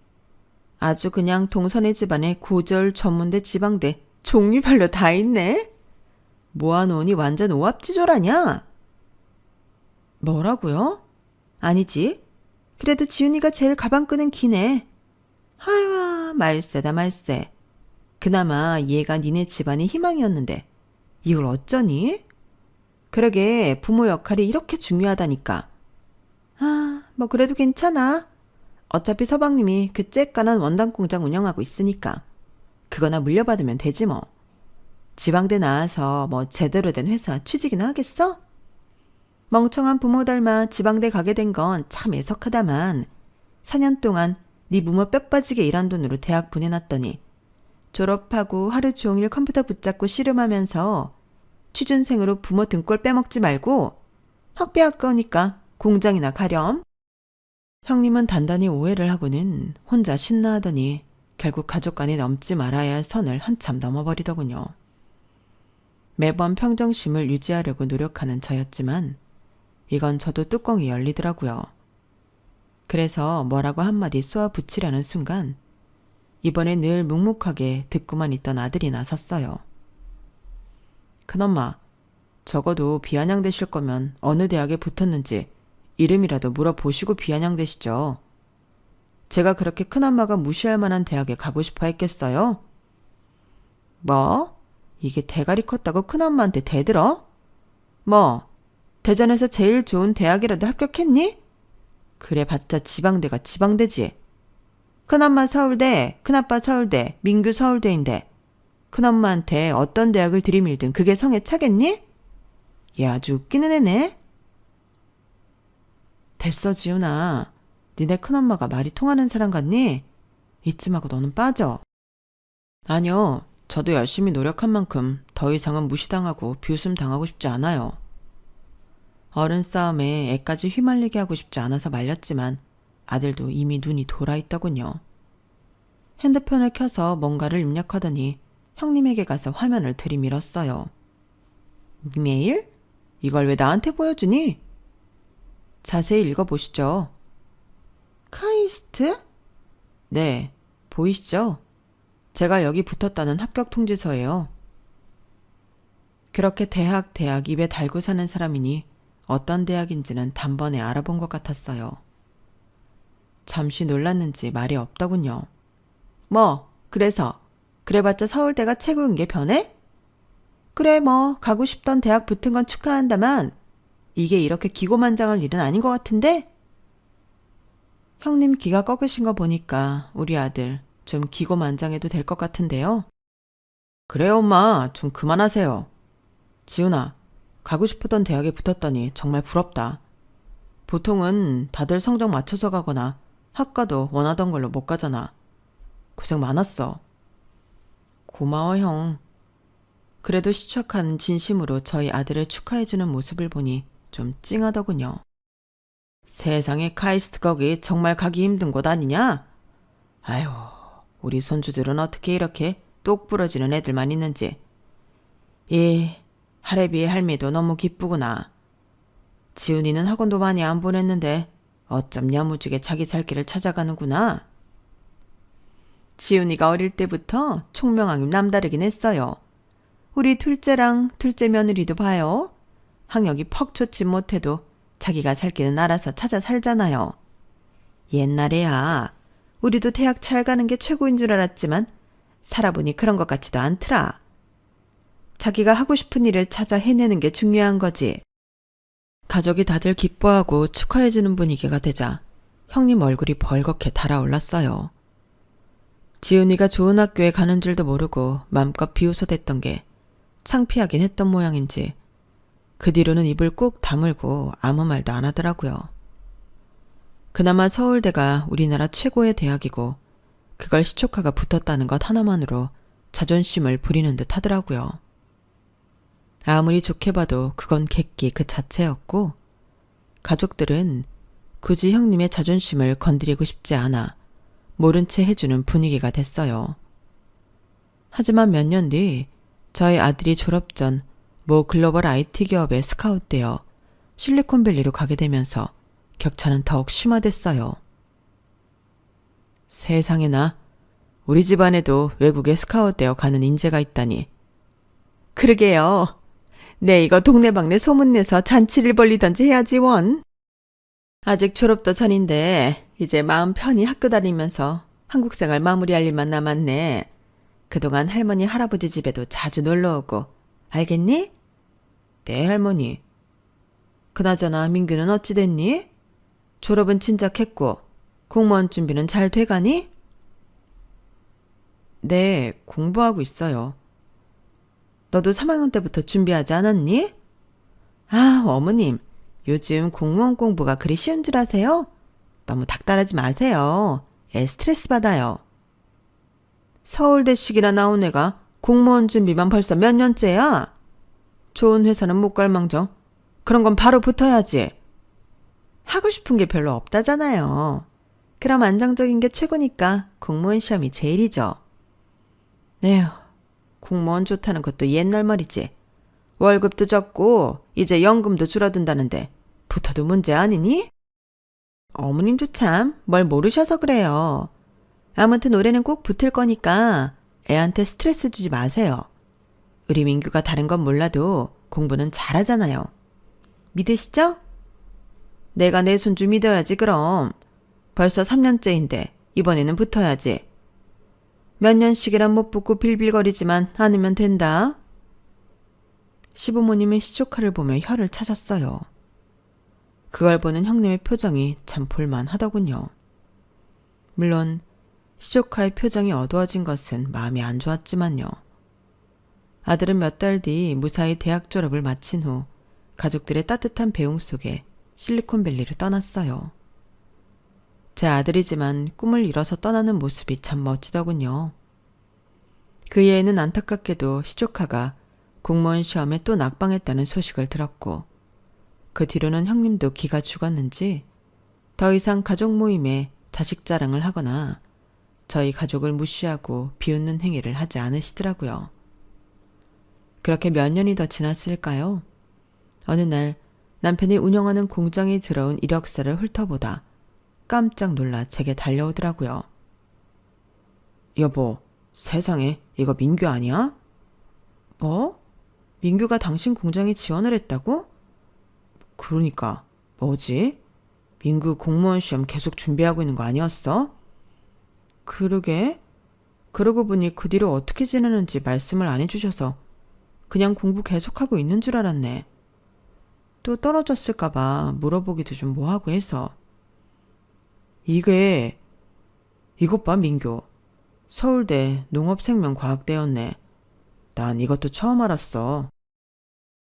아주 그냥 동선의 집안에 고졸 전문대 지방대 종류별로 다 있네. 모아놓으니 완전 오합지졸하냐? 뭐라고요? 아니지. 그래도 지훈이가 제일 가방끈은 기네. 하유아, 말세다 말세. 그나마 얘가 니네 집안의 희망이었는데 이걸 어쩌니? 그러게 부모 역할이 이렇게 중요하다니까. 아, 뭐 그래도 괜찮아. 어차피 서방님이 그 쬐깐한 원단 공장 운영하고 있으니까 그거나 물려받으면 되지 뭐. 지방대 나와서 뭐 제대로 된 회사 취직이나 하겠어? 멍청한 부모 닮아 지방대 가게 된 건 참 애석하다만 4년 동안 네 부모 뼈 빠지게 일한 돈으로 대학 보내놨더니 졸업하고 하루 종일 컴퓨터 붙잡고 씨름하면서 취준생으로 부모 등골 빼먹지 말고 학비 아까우니까 공장이나 가렴. 형님은 단단히 오해를 하고는 혼자 신나하더니 결국 가족 간에 넘지 말아야 할 선을 한참 넘어버리더군요. 매번 평정심을 유지하려고 노력하는 저였지만 이건 저도 뚜껑이 열리더라고요. 그래서 뭐라고 한마디 쏘아 붙이려는 순간 이번에 늘 묵묵하게 듣고만 있던 아들이 나섰어요. 큰엄마, 적어도 비아냥되실 거면 어느 대학에 붙었는지 이름이라도 물어보시고 비아냥되시죠. 제가 그렇게 큰엄마가 무시할 만한 대학에 가고 싶어 했겠어요? 뭐? 이게 대가리 컸다고 큰엄마한테 대들어? 뭐? 대전에서 제일 좋은 대학이라도 합격했니? 그래봤자 지방대가 지방대지. 큰엄마 서울대, 큰아빠 서울대, 민규 서울대인데 큰엄마한테 어떤 대학을 들이밀든 그게 성에 차겠니? 얘 아주 웃기는 애네. 됐어 지훈아. 니네 큰엄마가 말이 통하는 사람 같니? 이쯤하고 너는 빠져. 아니요. 저도 열심히 노력한 만큼 더 이상은 무시당하고 비웃음 당하고 싶지 않아요. 어른 싸움에 애까지 휘말리게 하고 싶지 않아서 말렸지만 아들도 이미 눈이 돌아있더군요. 핸드폰을 켜서 뭔가를 입력하더니 형님에게 가서 화면을 들이밀었어요. 이메일? 이걸 왜 나한테 보여주니? 자세히 읽어보시죠. 카이스트? 네, 보이시죠? 제가 여기 붙었다는 합격 통지서예요. 그렇게 대학 입에 달고 사는 사람이니 어떤 대학인지는 단번에 알아본 것 같았어요. 잠시 놀랐는지 말이 없더군요. 뭐, 그래봤자 서울대가 최고인 게 변해? 그래 뭐 가고 싶던 대학 붙은 건 축하한다만 이게 이렇게 기고만장할 일은 아닌 것 같은데? 형님 기가 꺾으신 거 보니까 우리 아들 좀 기고만장해도 될 것 같은데요. 그래요 엄마, 좀 그만하세요. 지훈아, 가고 싶었던 대학에 붙었다니 정말 부럽다. 보통은 다들 성적 맞춰서 가거나 학과도 원하던 걸로 못 가잖아. 고생 많았어. 고마워 형. 그래도 시척한 진심으로 저희 아들을 축하해주는 모습을 보니 좀 찡하더군요. 세상에 카이스트 거기 정말 가기 힘든 곳 아니냐? 아휴, 우리 손주들은 어떻게 이렇게 똑 부러지는 애들만 있는지. 할애비의 할미도 너무 기쁘구나. 지훈이는 학원도 많이 안 보냈는데 어쩜 야무지게 자기 살 길을 찾아가는구나. 지훈이가 어릴 때부터 총명하기 남다르긴 했어요. 우리 둘째랑 둘째 며느리도 봐요. 학력이 퍽 좋지 못해도 자기가 살 길은 알아서 찾아 살잖아요. 옛날에야 우리도 대학 잘 가는 게 최고인 줄 알았지만 살아보니 그런 것 같지도 않더라. 자기가 하고 싶은 일을 찾아 해내는 게 중요한 거지. 가족이 다들 기뻐하고 축하해주는 분위기가 되자 형님 얼굴이 벌겋게 달아올랐어요. 지훈이가 좋은 학교에 가는 줄도 모르고 맘껏 비웃어댔던 게 창피하긴 했던 모양인지 그 뒤로는 입을 꾹 다물고 아무 말도 안 하더라고요. 그나마 서울대가 우리나라 최고의 대학이고 그걸 시초카가 붙었다는 것 하나만으로 자존심을 부리는 듯 하더라고요. 아무리 좋게 봐도 그건 객기 그 자체였고 가족들은 굳이 형님의 자존심을 건드리고 싶지 않아 모른 채 해주는 분위기가 됐어요. 하지만 몇 년 뒤 저희 아들이 졸업 전 모 글로벌 IT 기업에 스카웃되어 실리콘밸리로 가게 되면서 격차는 더욱 심화됐어요. 세상에나 우리 집안에도 외국에 스카웃되어 가는 인재가 있다니. 그러게요. 네, 이거 동네방네 소문내서 잔치를 벌리던지 해야지 원. 아직 졸업도 전인데 이제 마음 편히 학교 다니면서 한국 생활 마무리할 일만 남았네. 그동안 할머니 할아버지 집에도 자주 놀러오고. 알겠니? 네, 할머니. 그나저나 민규는 어찌 됐니? 졸업은 진작했고 공무원 준비는 잘 돼가니? 네, 공부하고 있어요. 너도 3학년 때부터 준비하지 않았니? 아, 어머님. 요즘 공무원 공부가 그리 쉬운 줄 아세요? 너무 닥달하지 마세요. 애 스트레스 받아요. 서울대식이나 나온 애가 공무원 준비만 벌써 몇 년째야? 좋은 회사는 못 갈 망정. 그런 건 바로 붙어야지. 하고 싶은 게 별로 없다잖아요. 그럼 안정적인 게 최고니까 공무원 시험이 제일이죠. 에휴, 공무원 좋다는 것도 옛날 말이지. 월급도 적고 이제 연금도 줄어든다는데 붙어도 문제 아니니? 어머님도 참 뭘 모르셔서 그래요. 아무튼 올해는 꼭 붙을 거니까 애한테 스트레스 주지 마세요. 우리 민규가 다른 건 몰라도 공부는 잘하잖아요. 믿으시죠? 내가 내 손주 믿어야지 그럼. 벌써 3년째인데 이번에는 붙어야지. 몇 년씩이란 못 붙고 빌빌거리지만 않으면 된다. 시부모님의 시조카를 보며 혀를 차셨어요. 그걸 보는 형님의 표정이 참 볼만하더군요. 물론 시조카의 표정이 어두워진 것은 마음이 안 좋았지만요. 아들은 몇 달 뒤 무사히 대학 졸업을 마친 후 가족들의 따뜻한 배웅 속에 실리콘밸리를 떠났어요. 제 아들이지만 꿈을 이뤄서 떠나는 모습이 참 멋지더군요. 그 애에는 안타깝게도 시조카가 공무원 시험에 또 낙방했다는 소식을 들었고 그 뒤로는 형님도 기가 죽었는지 더 이상 가족 모임에 자식 자랑을 하거나 저희 가족을 무시하고 비웃는 행위를 하지 않으시더라고요. 그렇게 몇 년이 더 지났을까요? 어느 날 남편이 운영하는 공장에 들어온 이력서를 훑어보다 깜짝 놀라 제게 달려오더라고요. 여보, 세상에 이거 민규 아니야? 뭐? 민규가 당신 공장에 지원을 했다고? 그러니까 뭐지? 민규 공무원 시험 계속 준비하고 있는 거 아니었어? 그러게. 그러고 보니 그 뒤로 어떻게 지내는지 말씀을 안 해주셔서 그냥 공부 계속하고 있는 줄 알았네. 또 떨어졌을까 봐 물어보기도 좀 뭐하고 해서. 이것 봐 민규. 서울대 농업생명과학대였네. 난 이것도 처음 알았어.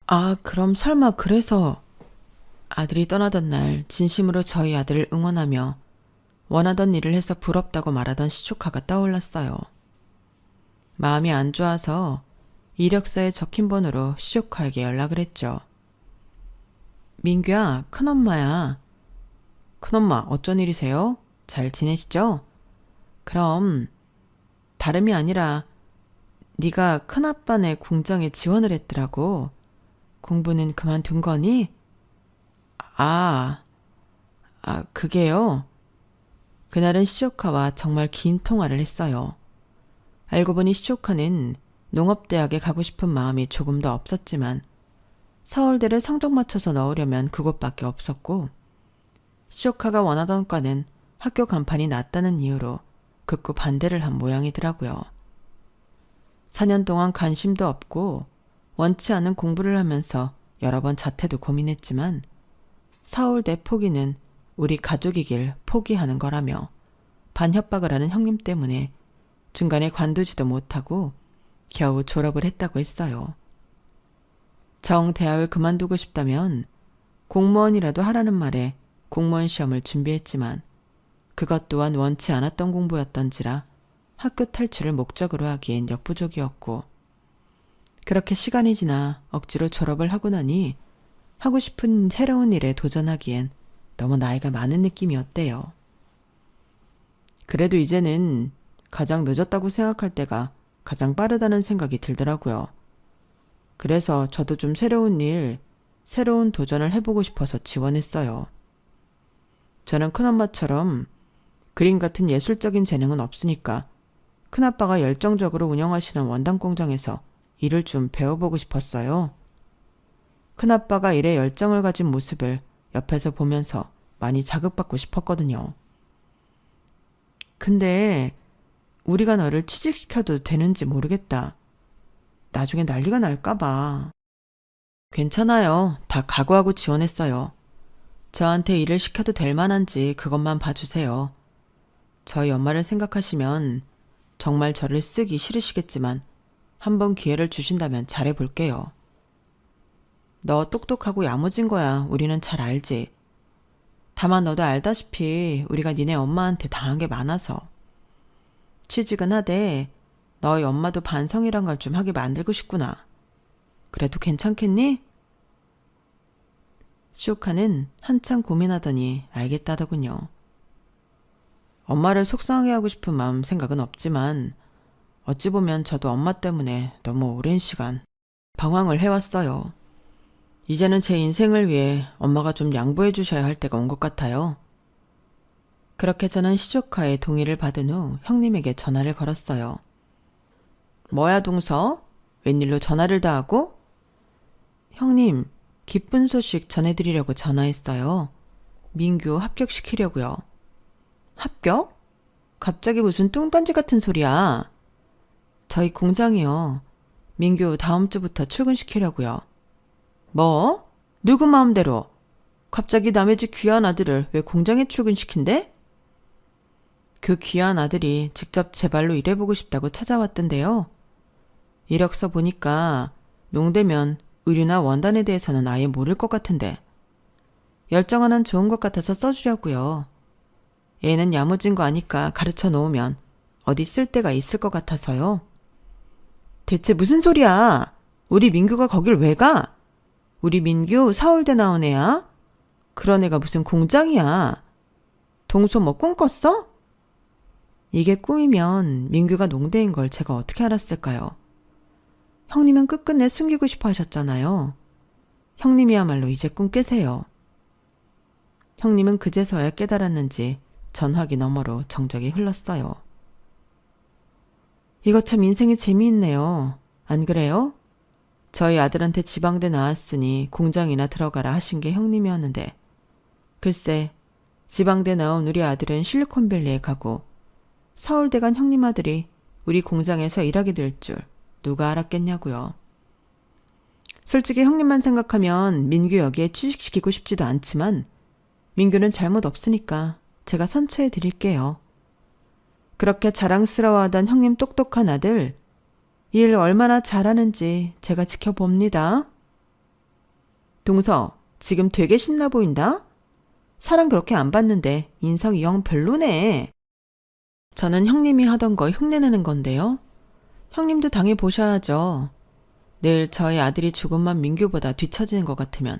아, 그럼 설마 그래서. 아들이 떠나던 날 진심으로 저희 아들을 응원하며 원하던 일을 해서 부럽다고 말하던 시조카가 떠올랐어요. 마음이 안 좋아서 이력서에 적힌 번호로 시조카에게 연락을 했죠. 민규야, 큰엄마야. 큰엄마, 어쩐 일이세요? 잘 지내시죠? 그럼 다름이 아니라 네가 큰아빠네 공장에 지원을 했더라고. 공부는 그만둔 거니? 아, 그게요. 그날은 시조카와 정말 긴 통화를 했어요. 알고 보니 시조카는 농업대학에 가고 싶은 마음이 조금 더 없었지만 서울대를 성적 맞춰서 넣으려면 그곳밖에 없었고 시조카가 원하던 과는 학교 간판이 낮다는 이유로 극구 반대를 한 모양이더라고요. 4년 동안 관심도 없고 원치 않은 공부를 하면서 여러 번 자퇴도 고민했지만 서울대 포기는 우리 가족이길 포기하는 거라며 반협박을 하는 형님 때문에 중간에 관두지도 못하고 겨우 졸업을 했다고 했어요. 정 대학을 그만두고 싶다면 공무원이라도 하라는 말에 공무원 시험을 준비했지만 그것 또한 원치 않았던 공부였던지라 학교 탈출을 목적으로 하기엔 역부족이었고 그렇게 시간이 지나 억지로 졸업을 하고 나니 하고 싶은 새로운 일에 도전하기엔 너무 나이가 많은 느낌이었대요. 그래도 이제는 가장 늦었다고 생각할 때가 가장 빠르다는 생각이 들더라고요. 그래서 저도 좀 새로운 일, 새로운 도전을 해보고 싶어서 지원했어요. 저는 큰엄마처럼 그림 같은 예술적인 재능은 없으니까 큰아빠가 열정적으로 운영하시는 원단 공장에서 일을 좀 배워보고 싶었어요. 큰아빠가 일에 열정을 가진 모습을 옆에서 보면서 많이 자극받고 싶었거든요. 근데 우리가 너를 취직시켜도 되는지 모르겠다. 나중에 난리가 날까봐. 괜찮아요. 다 각오하고 지원했어요. 저한테 일을 시켜도 될 만한지 그것만 봐주세요. 저희 엄마를 생각하시면 정말 저를 쓰기 싫으시겠지만 한번 기회를 주신다면 잘해볼게요. 너 똑똑하고 야무진 거야. 우리는 잘 알지. 다만 너도 알다시피 우리가 니네 엄마한테 당한 게 많아서. 취직은 하되 너희 엄마도 반성이란 걸 좀 하게 만들고 싶구나. 그래도 괜찮겠니? 시오카는 한참 고민하더니 알겠다더군요. 엄마를 속상하게 하고 싶은 마음 생각은 없지만 어찌 보면 저도 엄마 때문에 너무 오랜 시간 방황을 해왔어요. 이제는 제 인생을 위해 엄마가 좀 양보해 주셔야 할 때가 온 것 같아요. 그렇게 저는 시조카의 동의를 받은 후 형님에게 전화를 걸었어요. 뭐야 동서? 웬일로 전화를 다 하고? 형님, 기쁜 소식 전해드리려고 전화했어요. 민규 합격시키려고요. 합격? 갑자기 무슨 뚱딴지 같은 소리야. 저희 공장이요. 민규 다음 주부터 출근시키려고요. 뭐? 누구 마음대로? 갑자기 남의 집 귀한 아들을 왜 공장에 출근시킨대? 그 귀한 아들이 직접 제 발로 일해보고 싶다고 찾아왔던데요. 이력서 보니까 농대면 의류나 원단에 대해서는 아예 모를 것 같은데 열정 하나는 좋은 것 같아서 써주려고요. 얘는 야무진 거 아니까 가르쳐 놓으면 어디 쓸 데가 있을 것 같아서요. 대체 무슨 소리야? 우리 민규가 거길 왜 가? 우리 민규 서울대 나온 애야? 그런 애가 무슨 공장이야? 동서 뭐 꿈 꿨어? 이게 꿈이면 민규가 농대인 걸 제가 어떻게 알았을까요? 형님은 끝끝내 숨기고 싶어 하셨잖아요. 형님이야말로 이제 꿈 깨세요. 형님은 그제서야 깨달았는지 전화기 너머로 정적이 흘렀어요. 이거 참 인생이 재미있네요. 안 그래요? 저희 아들한테 지방대 나왔으니 공장이나 들어가라 하신 게 형님이었는데 글쎄 지방대 나온 우리 아들은 실리콘밸리에 가고 서울대 간 형님 아들이 우리 공장에서 일하게 될 줄 누가 알았겠냐고요. 솔직히 형님만 생각하면 민규 여기에 취직시키고 싶지도 않지만 민규는 잘못 없으니까 제가 선처해 드릴게요. 그렇게 자랑스러워하던 형님 똑똑한 아들 일 얼마나 잘하는지 제가 지켜봅니다. 동서, 지금 되게 신나 보인다? 사람 그렇게 안 봤는데 인성이 영 별로네. 저는 형님이 하던 거 흉내내는 건데요. 형님도 당해보셔야죠. 내일 저희 아들이 조금만 민규보다 뒤처지는 것 같으면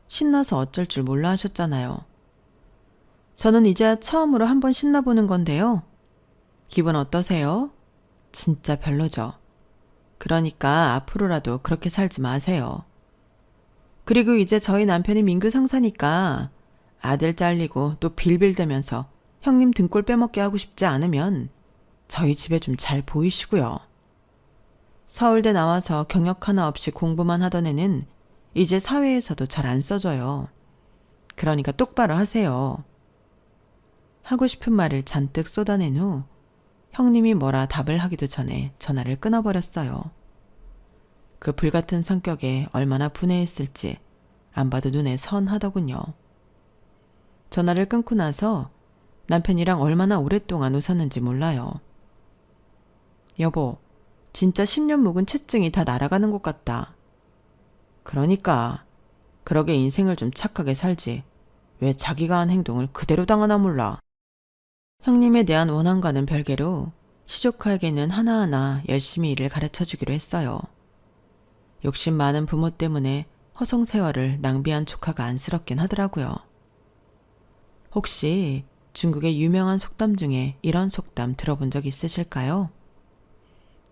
신나서 어쩔 줄 몰라 하셨잖아요. 저는 이제 처음으로 한번 신나보는 건데요. 기분 어떠세요? 진짜 별로죠. 그러니까 앞으로라도 그렇게 살지 마세요. 그리고 이제 저희 남편이 민규 상사니까 아들 잘리고 또 빌빌대면서 형님 등골 빼먹게 하고 싶지 않으면 저희 집에 좀 잘 보이시고요. 서울대 나와서 경력 하나 없이 공부만 하던 애는 이제 사회에서도 잘 안 써져요. 그러니까 똑바로 하세요. 하고 싶은 말을 잔뜩 쏟아낸 후 형님이 뭐라 답을 하기도 전에 전화를 끊어버렸어요. 그 불같은 성격에 얼마나 분해했을지 안 봐도 눈에 선하더군요. 전화를 끊고 나서 남편이랑 얼마나 오랫동안 웃었는지 몰라요. 여보, 진짜 10년 묵은 채증이 다 날아가는 것 같다. 그러니까 그러게 인생을 좀 착하게 살지. 왜 자기가 한 행동을 그대로 당하나 몰라. 형님에 대한 원한과는 별개로 시조카에게는 하나하나 열심히 일을 가르쳐주기로 했어요. 욕심 많은 부모 때문에 허송세월을 낭비한 조카가 안쓰럽긴 하더라고요. 혹시 중국의 유명한 속담 중에 이런 속담 들어본 적 있으실까요?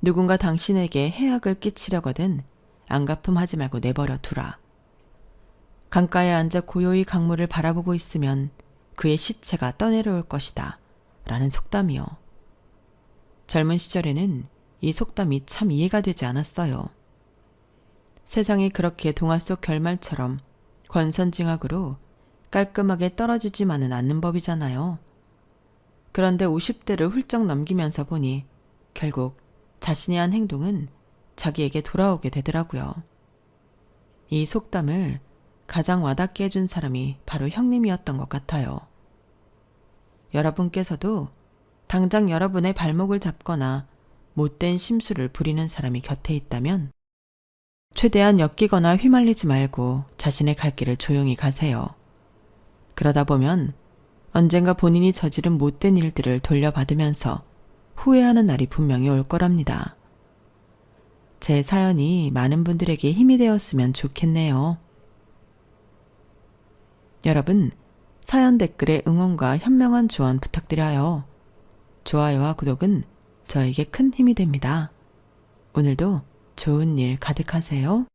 누군가 당신에게 해악을 끼치려거든 안갚음하지 말고 내버려 두라. 강가에 앉아 고요히 강물을 바라보고 있으면 그의 시체가 떠내려올 것이다. 라는 속담이요. 젊은 시절에는 이 속담이 참 이해가 되지 않았어요. 세상이 그렇게 동화 속 결말처럼 권선징악으로 깔끔하게 떨어지지만은 않는 법이잖아요. 그런데 50대를 훌쩍 넘기면서 보니 결국 자신이 한 행동은 자기에게 돌아오게 되더라고요. 이 속담을 가장 와닿게 해준 사람이 바로 형님이었던 것 같아요. 여러분께서도 당장 여러분의 발목을 잡거나 못된 심술을 부리는 사람이 곁에 있다면 최대한 엮이거나 휘말리지 말고 자신의 갈 길을 조용히 가세요. 그러다 보면 언젠가 본인이 저지른 못된 일들을 돌려받으면서 후회하는 날이 분명히 올 거랍니다. 제 사연이 많은 분들에게 힘이 되었으면 좋겠네요. 여러분, 사연 댓글에 응원과 현명한 조언 부탁드려요. 좋아요와 구독은 저에게 큰 힘이 됩니다. 오늘도 좋은 일 가득하세요.